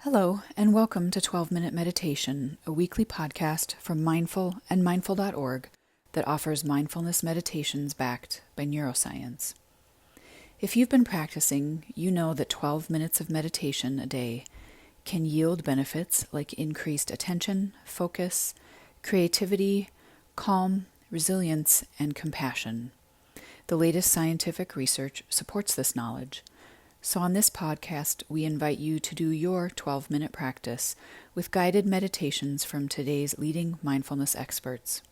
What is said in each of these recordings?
Hello, and welcome to 12-Minute Meditation, a weekly podcast from Mindful and Mindful.org that offers mindfulness meditations backed by neuroscience. If you've been practicing, you know that 12 minutes of meditation a day can yield benefits like increased attention, focus, creativity, calm, resilience, and compassion. The latest scientific research supports this knowledge. So on this podcast, we invite you to do your 12-minute practice with guided meditations from today's leading mindfulness experts.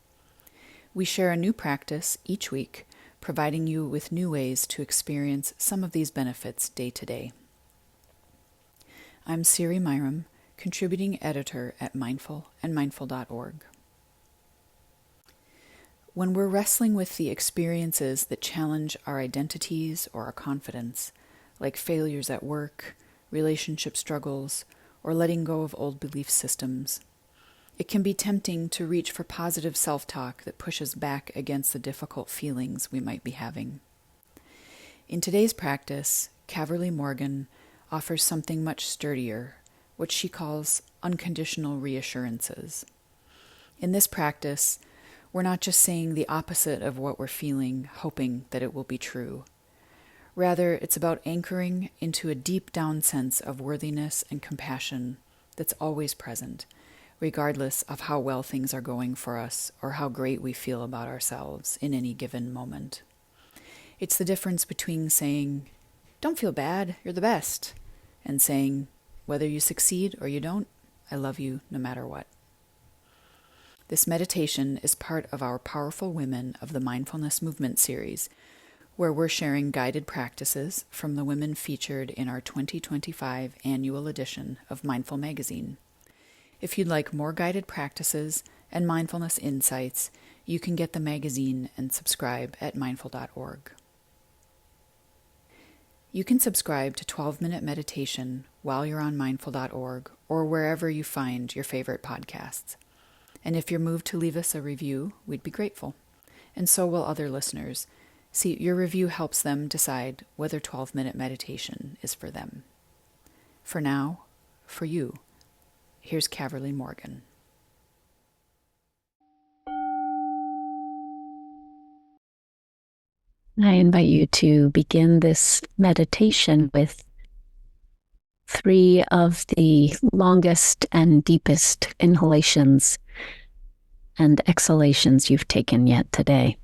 We share a new practice each week, providing you with new ways to experience some of these benefits day to day. I'm Siri Myram, contributing editor at Mindful and Mindful.org. When we're wrestling with the experiences that challenge our identities or our confidence, like failures at work, relationship struggles, or letting go of old belief systems, it can be tempting to reach for positive self-talk that pushes back against the difficult feelings we might be having. In today's practice, Caverly Morgan offers something much sturdier, what she calls unconditional reassurances. In this practice, we're not just saying the opposite of what we're feeling, hoping that it will be true. Rather, it's about anchoring into a deep down sense of worthiness and compassion that's always present, regardless of how well things are going for us or how great we feel about ourselves in any given moment. It's the difference between saying, "Don't feel bad, you're the best," and saying, "Whether you succeed or you don't, I love you no matter what." This meditation is part of our Powerful Women of the Mindfulness Movement series, where we're sharing guided practices from the women featured in our 2025 annual edition of Mindful Magazine. If you'd like more guided practices and mindfulness insights, you can get the magazine and subscribe at mindful.org. You can subscribe to 12-Minute Meditation while you're on mindful.org or wherever you find your favorite podcasts. And if you're moved to leave us a review, we'd be grateful. And so will other listeners. See, your review helps them decide whether 12-minute meditation is for them. For now, for you, here's Caverly Morgan. I invite you to begin this meditation with 3 of the longest and deepest inhalations and exhalations you've taken yet today.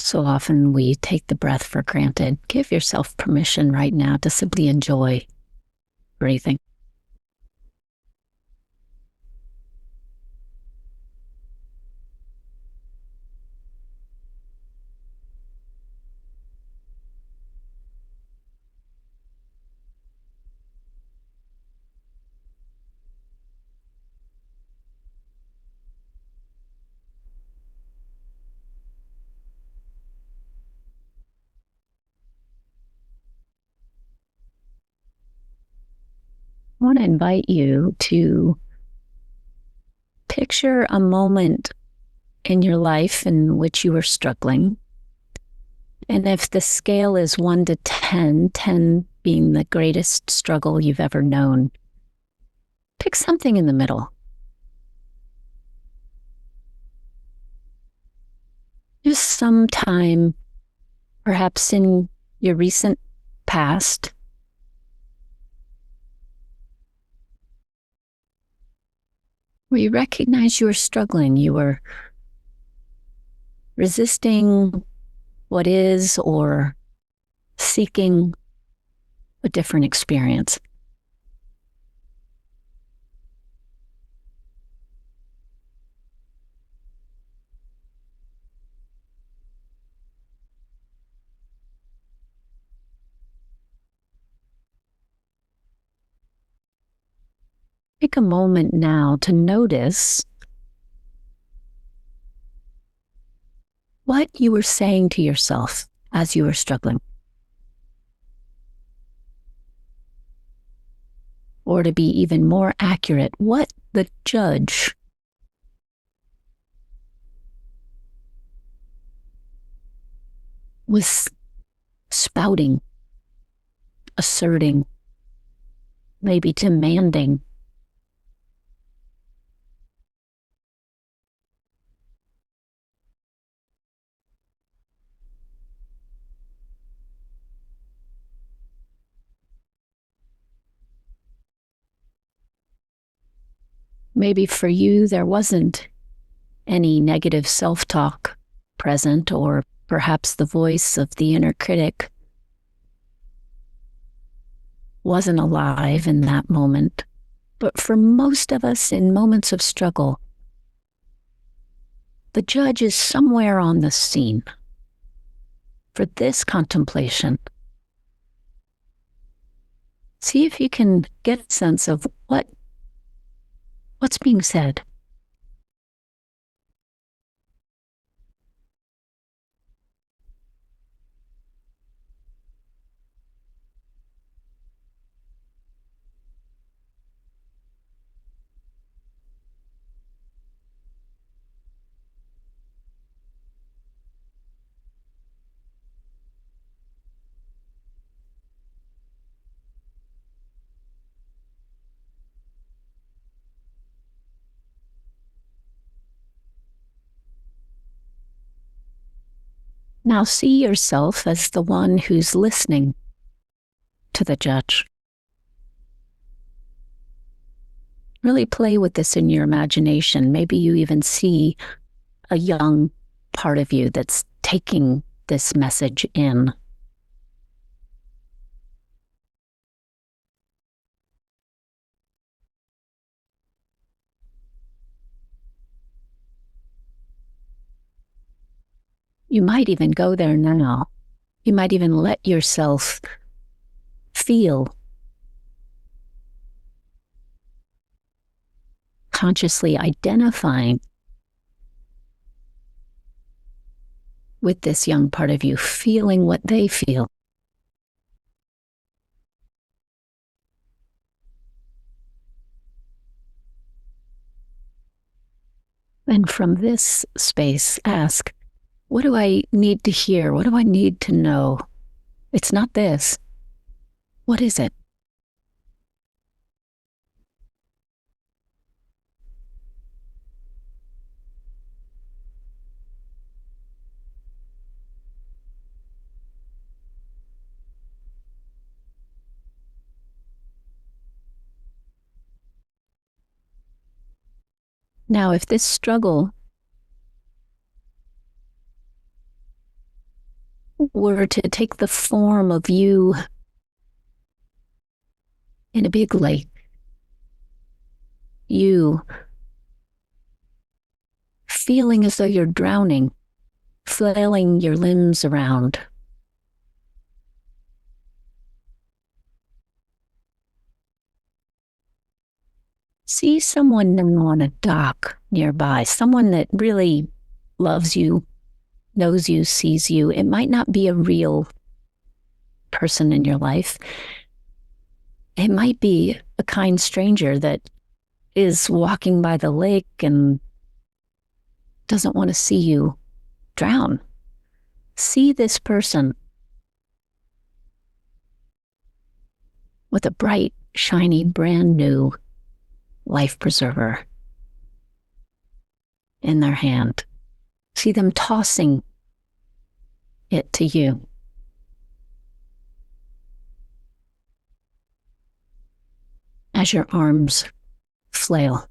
So often we take the breath for granted. Give yourself permission right now to simply enjoy breathing. I want to invite you to picture a moment in your life in which you were struggling. And if the scale is 1 to 10, 10 being the greatest struggle you've ever known, pick something in the middle. Just some time, perhaps in your recent past, where you recognize you were struggling, you were resisting what is or seeking a different experience. Take a moment now to notice what you were saying to yourself as you were struggling. Or to be even more accurate, what the the judge was spouting, asserting, maybe demanding. Maybe for you, there wasn't any negative self-talk present, or perhaps the voice of the inner critic wasn't alive in that moment. But for most of us in moments of struggle, the judge is somewhere on the scene. For this contemplation, see if you can get a sense of what's being said. Now see yourself as the one who's listening to the judge. Really play with this in your imagination. Maybe you even see a young part of you that's taking this message in. You might even go there now. You might even let yourself feel, consciously identifying with this young part of you, feeling what they feel. And from this space, ask, what do I need to hear? What do I need to know? It's not this. What is it? Now, if this struggle were to take the form of you in a big lake, you feeling as though you're drowning, flailing your limbs around, see someone now on a dock nearby, someone that really loves you, knows you, sees you. It might not be a real person in your life. It might be a kind stranger that is walking by the lake and doesn't want to see you drown. See this person with a bright, shiny, brand new life preserver in their hand. See them tossing it to you. As your arms flail.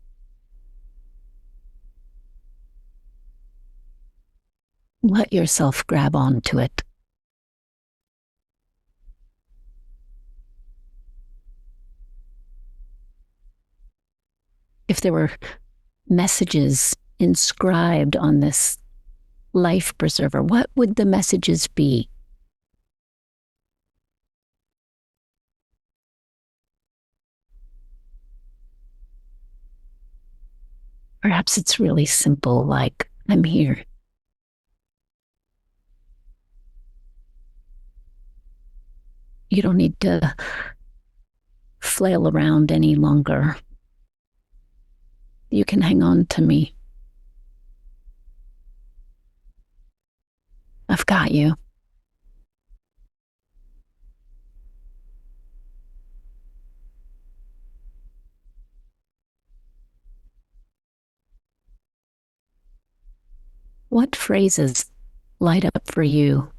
Let yourself grab onto it. If there were messages inscribed on this life preserver, what would the messages be? Perhaps it's really simple, like, I'm here. You don't need to flail around any longer. You can hang on to me. I've got you. What phrases light up for you?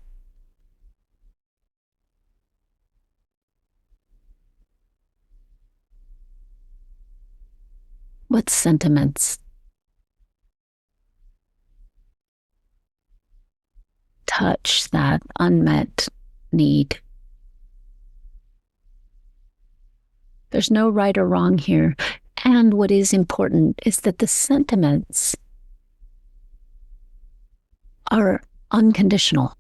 What sentiments touch that unmet need? There's no right or wrong here. And what is important is that the sentiments are unconditional.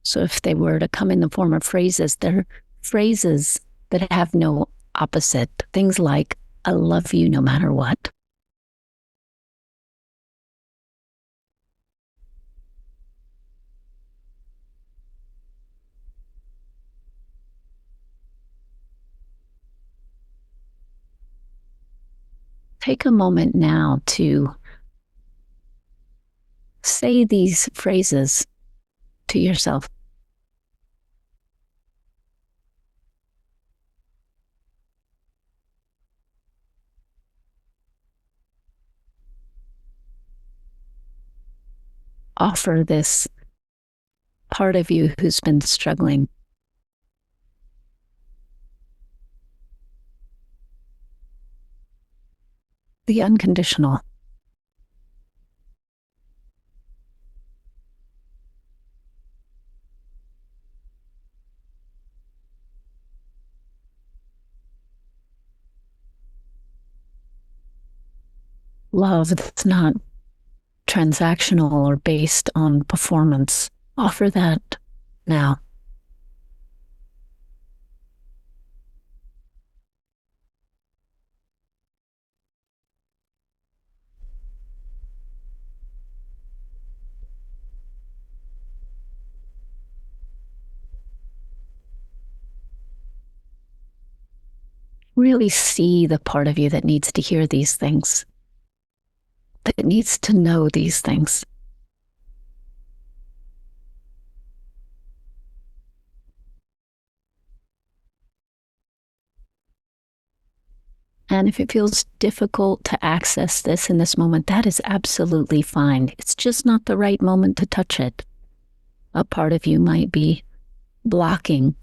So if they were to come in the form of phrases, they're phrases that have no opposite. Things like, I love you no matter what. Take a moment now to say these phrases to yourself. Offer this part of you who's been struggling. The unconditional. Love that's not transactional or based on performance. Offer that now. Really see the part of you that needs to hear these things, that needs to know these things. And if it feels difficult to access this in this moment, that is absolutely fine. It's just not the right moment to touch it. A part of you might be blocking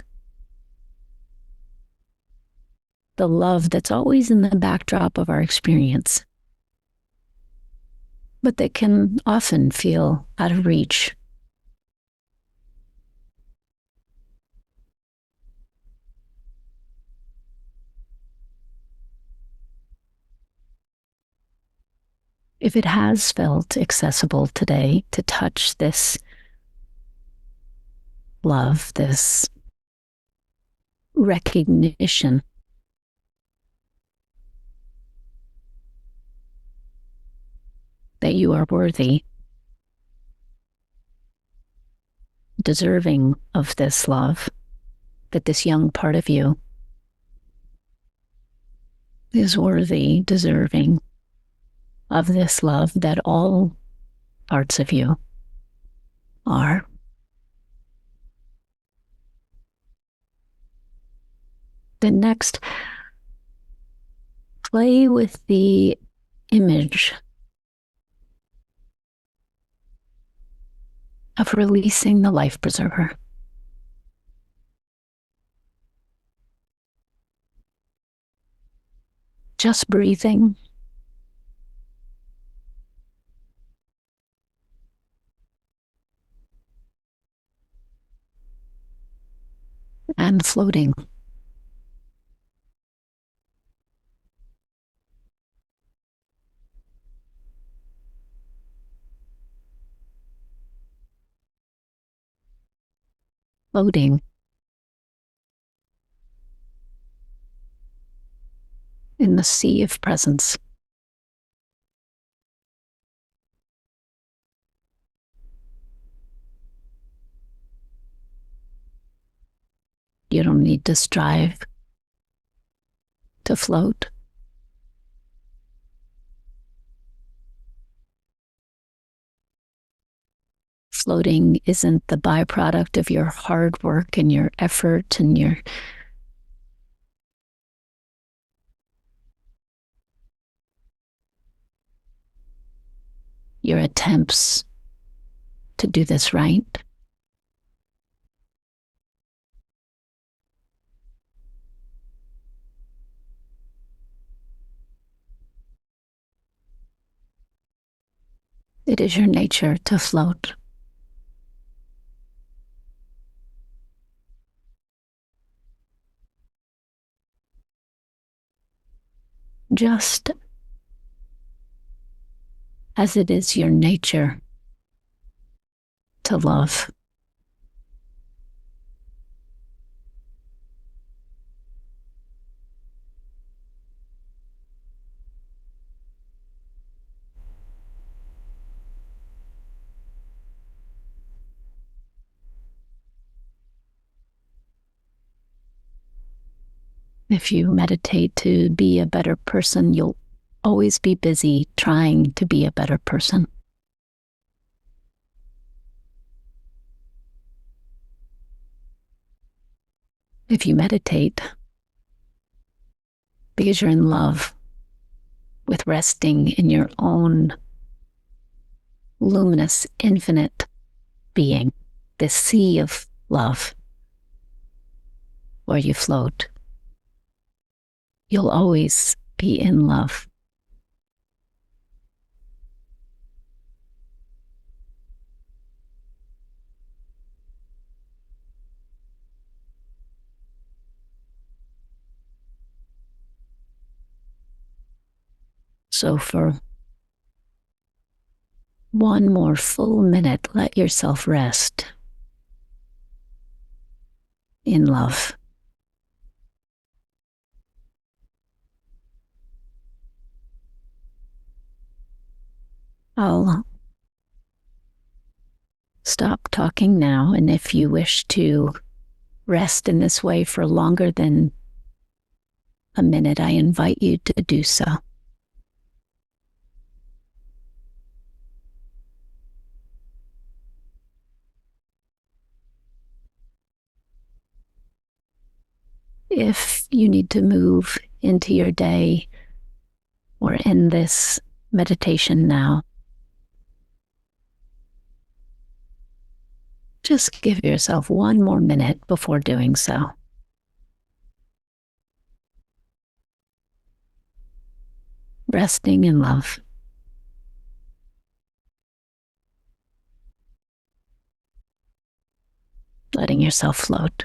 the love that's always in the backdrop of our experience, but that can often feel out of reach. If it has felt accessible today to touch this love, this recognition that you are worthy, deserving of this love, that this young part of you is worthy, deserving of this love, that all parts of you are. Then next, play with the image of releasing the life preserver. Just breathing and floating. Floating in the sea of presence. You don't need to strive to float. Floating isn't the byproduct of your hard work and your effort and your attempts to do this right. It is your nature to float. Just as it is your nature to love. If you meditate to be a better person, you'll always be busy trying to be a better person. If you meditate because you're in love with resting in your own luminous, infinite being, this sea of love where you float, you'll always be in love. So for one more full minute, let yourself rest in love. I'll stop talking now, and if you wish to rest in this way for longer than a minute, I invite you to do so. If you need to move into your day or end this meditation now, just give yourself one more minute before doing so. Resting in love. Letting yourself float.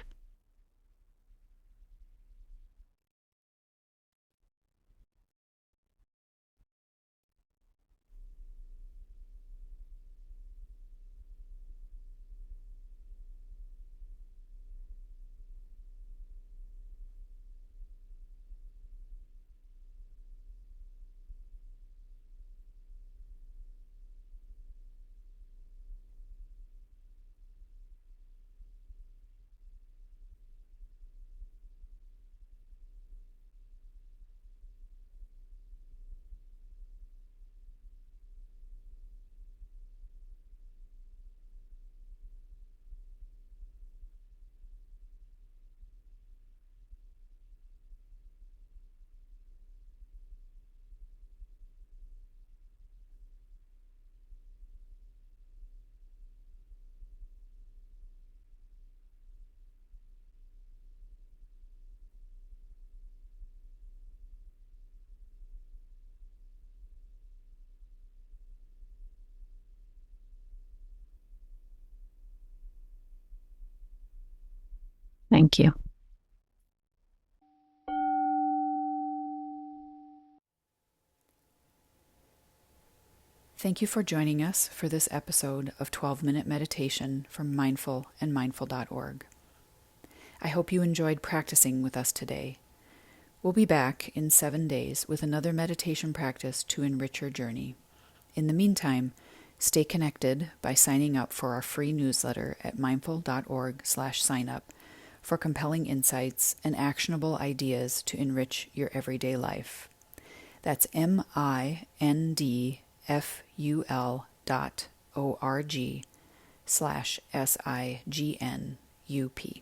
Thank you. Thank you for joining us for this episode of 12-Minute Meditation from Mindful and Mindful.org. I hope you enjoyed practicing with us today. We'll be back in 7 days with another meditation practice to enrich your journey. In the meantime, stay connected by signing up for our free newsletter at mindful.org/signup for compelling insights and actionable ideas to enrich your everyday life. That's mindful.org/SIGNUP.